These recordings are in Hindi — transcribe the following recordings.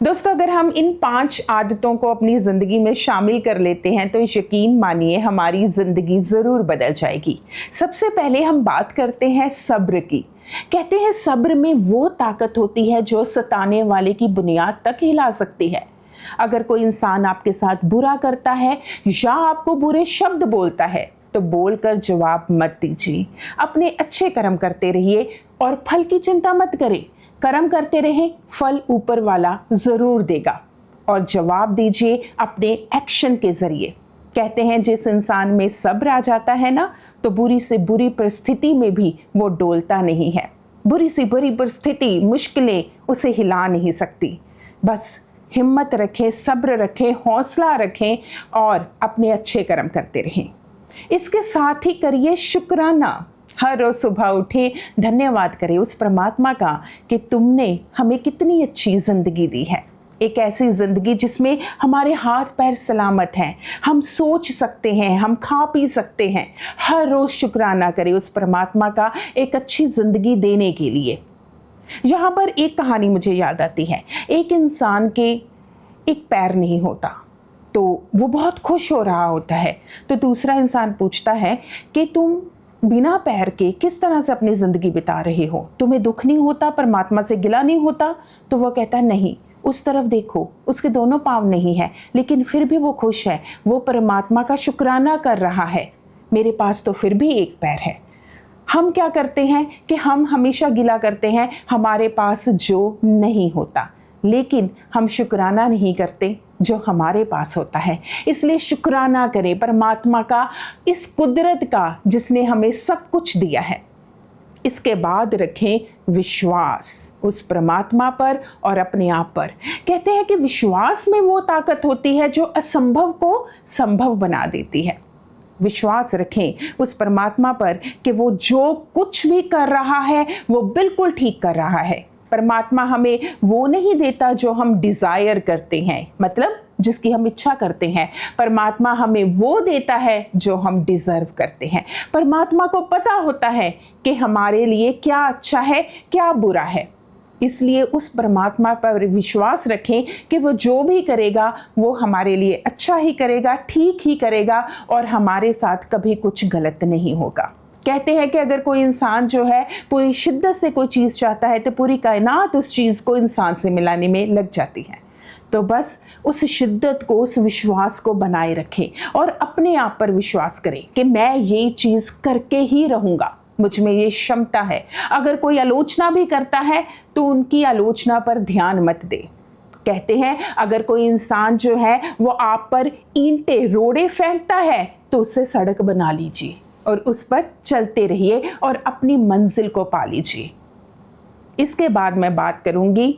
दोस्तों, अगर हम इन 5 आदतों को अपनी ज़िंदगी में शामिल कर लेते हैं तो यकीन मानिए हमारी ज़िंदगी ज़रूर बदल जाएगी। सबसे पहले हम बात करते हैं सब्र की। कहते हैं सब्र में वो ताकत होती है जो सताने वाले की बुनियाद तक हिला सकती है। अगर कोई इंसान आपके साथ बुरा करता है या आपको बुरे शब्द बोलता है तो बोलकर जवाब मत दीजिए। अपने अच्छे कर्म करते रहिए और फल की चिंता मत करें। कर्म करते रहें, फल ऊपर वाला जरूर देगा। और जवाब दीजिए अपने एक्शन के जरिए। कहते हैं जिस इंसान में सब्र आ जाता है ना, तो बुरी से बुरी परिस्थिति में भी वो डोलता नहीं है। बुरी से बुरी परिस्थिति, मुश्किलें उसे हिला नहीं सकती। बस हिम्मत रखें, सब्र रखें, हौसला रखें और अपने अच्छे कर्म करते रहें। इसके साथ ही करिए शुक्राना। हर रोज सुबह उठे, धन्यवाद करें उस परमात्मा का कि तुमने हमें कितनी अच्छी जिंदगी दी है। एक ऐसी जिंदगी जिसमें हमारे हाथ पैर सलामत हैं, हम सोच सकते हैं, हम खा पी सकते हैं। हर रोज शुक्राना करें उस परमात्मा का एक अच्छी जिंदगी देने के लिए। यहाँ पर एक कहानी मुझे याद आती है। एक इंसान के एक पैर नहीं होता तो वो बहुत खुश हो रहा होता है। तो दूसरा इंसान पूछता है कि तुम बिना पैर के किस तरह से अपनी ज़िंदगी बिता रहे हो, तुम्हें दुख नहीं होता, परमात्मा से गिला नहीं होता? तो वो कहता है नहीं, उस तरफ देखो, उसके दोनों पाँव नहीं है लेकिन फिर भी वो खुश है, वो परमात्मा का शुक्राना कर रहा है। मेरे पास तो फिर भी एक पैर है। हम क्या करते हैं कि हम हमेशा गिला करते हैं हमारे पास जो नहीं होता, लेकिन हम शुक्राना नहीं करते जो हमारे पास होता है। इसलिए शुक्राना करें परमात्मा का, इस कुदरत का जिसने हमें सब कुछ दिया है। इसके बाद रखें विश्वास उस परमात्मा पर और अपने आप पर। कहते हैं कि विश्वास में वो ताकत होती है जो असंभव को संभव बना देती है। विश्वास रखें उस परमात्मा पर कि वो जो कुछ भी कर रहा है वो बिल्कुल ठीक कर रहा है। परमात्मा हमें वो नहीं देता जो हम डिज़ायर करते हैं, मतलब जिसकी हम इच्छा करते हैं। परमात्मा हमें वो देता है जो हम डिज़र्व करते हैं। परमात्मा को पता होता है कि हमारे लिए क्या अच्छा है, क्या बुरा है। इसलिए उस परमात्मा पर विश्वास रखें कि वो जो भी करेगा वो हमारे लिए अच्छा ही करेगा, ठीक ही करेगा और हमारे साथ कभी कुछ गलत नहीं होगा। कहते हैं कि अगर कोई इंसान जो है पूरी शिद्दत से कोई चीज़ चाहता है तो पूरी कायनात उस चीज़ को इंसान से मिलाने में लग जाती है। तो बस उस शिद्दत को, उस विश्वास को बनाए रखें और अपने आप पर विश्वास करें कि मैं ये चीज़ करके ही रहूँगा, मुझ में ये क्षमता है। अगर कोई आलोचना भी करता है तो उनकी आलोचना पर ध्यान मत दे। कहते हैं अगर कोई इंसान जो है वो आप पर ईंटें, रोड़े फेंकता है तो उससे सड़क बना लीजिए और उस पर चलते रहिए और अपनी मंजिल को पा लीजिए। इसके बाद मैं बात करूंगी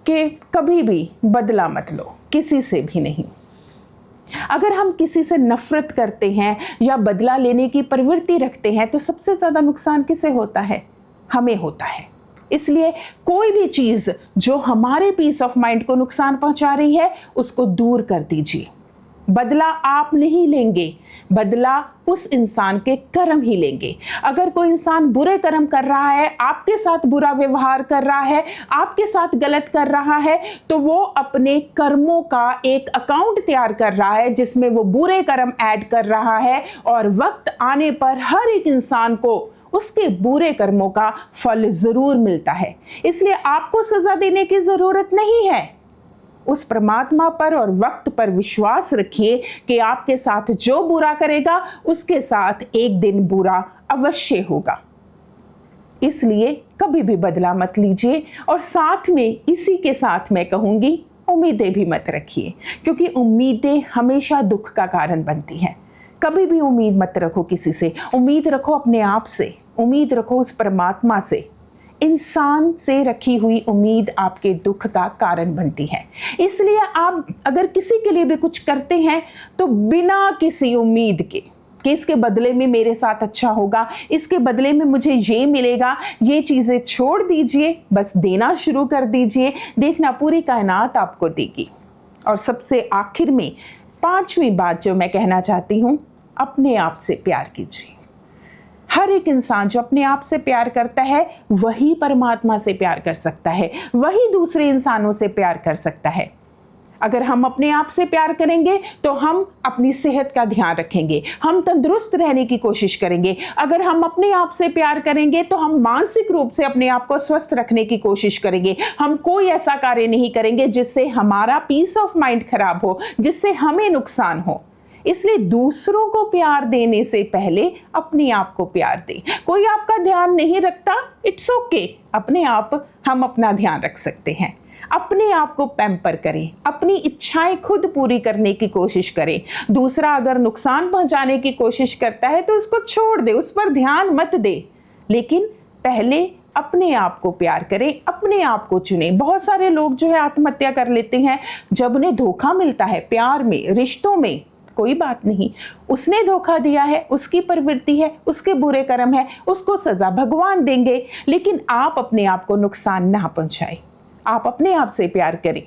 कि कभी भी बदला मत लो, किसी से भी नहीं। अगर हम किसी से नफरत करते हैं या बदला लेने की प्रवृत्ति रखते हैं तो सबसे ज़्यादा नुकसान किसे होता है? हमें होता है। इसलिए कोई भी चीज़ जो हमारे पीस ऑफ माइंड को नुकसान पहुंचा रही है उसको दूर कर दीजिए। बदला आप नहीं लेंगे, बदला उस इंसान के कर्म ही लेंगे। अगर कोई इंसान बुरे कर्म कर रहा है, आपके साथ बुरा व्यवहार कर रहा है, आपके साथ गलत कर रहा है, तो वो अपने कर्मों का एक अकाउंट तैयार कर रहा है जिसमें वो बुरे कर्म ऐड कर रहा है और वक्त आने पर हर एक इंसान को उसके बुरे कर्मों का फल जरूर मिलता है। इसलिए आपको सजा देने की जरूरत नहीं है। उस परमात्मा पर और वक्त पर विश्वास रखिए कि आपके साथ जो बुरा करेगा उसके साथ एक दिन बुरा अवश्य होगा। इसलिए कभी भी बदला मत लीजिए और साथ में इसी के साथ मैं कहूंगी उम्मीदें भी मत रखिए, क्योंकि उम्मीदें हमेशा दुख का कारण बनती हैं। कभी भी उम्मीद मत रखो किसी से, उम्मीद रखो अपने आप से, उम्मीद रखो उस परमात्मा से। इंसान से रखी हुई उम्मीद आपके दुख का कारण बनती है। इसलिए आप अगर किसी के लिए भी कुछ करते हैं तो बिना किसी उम्मीद के कि इसके बदले में मेरे साथ अच्छा होगा, इसके बदले में मुझे ये मिलेगा, ये चीज़ें छोड़ दीजिए, बस देना शुरू कर दीजिए। देखना पूरी कायनात आपको देगी। और सबसे आखिर में 5वीं बात जो मैं कहना चाहती हूँ, अपने आप से प्यार कीजिए। हर एक इंसान जो अपने आप से प्यार करता है वही परमात्मा से प्यार कर सकता है, वही दूसरे इंसानों से प्यार कर सकता है। अगर हम अपने आप से प्यार करेंगे तो हम अपनी सेहत का ध्यान रखेंगे, हम तंदुरुस्त रहने की कोशिश करेंगे। अगर हम अपने आप से प्यार करेंगे तो हम मानसिक रूप से अपने आप को स्वस्थ रखने की कोशिश करेंगे। हम कोई ऐसा कार्य नहीं करेंगे जिससे हमारा पीस ऑफ माइंड खराब हो, जिससे हमें नुकसान हो। इसलिए दूसरों को प्यार देने से पहले अपने आप को प्यार दें। कोई आपका ध्यान नहीं रखता, इट्स ओके, अपने आप हम अपना ध्यान रख सकते हैं। अपने आप को पैम्पर करें, अपनी इच्छाएं खुद पूरी करने की कोशिश करें। दूसरा अगर नुकसान पहुंचाने की कोशिश करता है तो उसको छोड़ दे, उस पर ध्यान मत दे, लेकिन पहले अपने आप को प्यार करें, अपने आप को चुने। बहुत सारे लोग जो है आत्महत्या कर लेते हैं जब उन्हें धोखा मिलता है प्यार में, रिश्तों में। कोई बात नहीं, उसने धोखा दिया है, उसकी प्रवृत्ति है, उसके बुरे कर्म है, उसको सजा भगवान देंगे, लेकिन आप अपने आप को नुकसान ना पहुंचाएं। आप अपने आप से प्यार करें।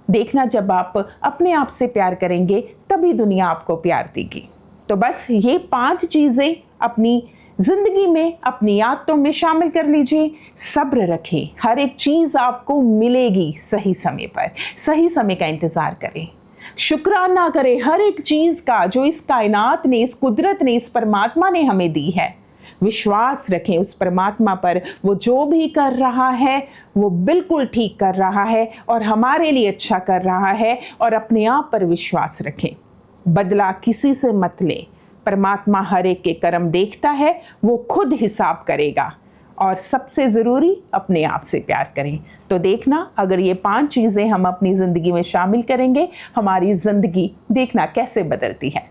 देखना, जब आप अपने आप से प्यार करेंगे तभी दुनिया आपको प्यार देगी। तो बस ये 5 चीजें अपनी जिंदगी में, अपनी आदतों में शामिल कर लीजिए। सब्र रखें, हर एक चीज आपको मिलेगी सही समय पर। सही समय का इंतजार करें, शुक्राना करें हर एक चीज का जो इस कायनात ने, इस कुदरत ने, इस परमात्मा ने हमें दी है। विश्वास रखें उस परमात्मा पर, वो जो भी कर रहा है वो बिल्कुल ठीक कर रहा है और हमारे लिए अच्छा कर रहा है। और अपने आप पर विश्वास रखें, बदला किसी से मत लें। परमात्मा हर एक के कर्म देखता है, वो खुद हिसाब करेगा। और सबसे ज़रूरी, अपने आप से प्यार करें। तो देखना, अगर ये 5 चीज़ें हम अपनी ज़िंदगी में शामिल करेंगे, हमारी ज़िंदगी देखना कैसे बदलती है।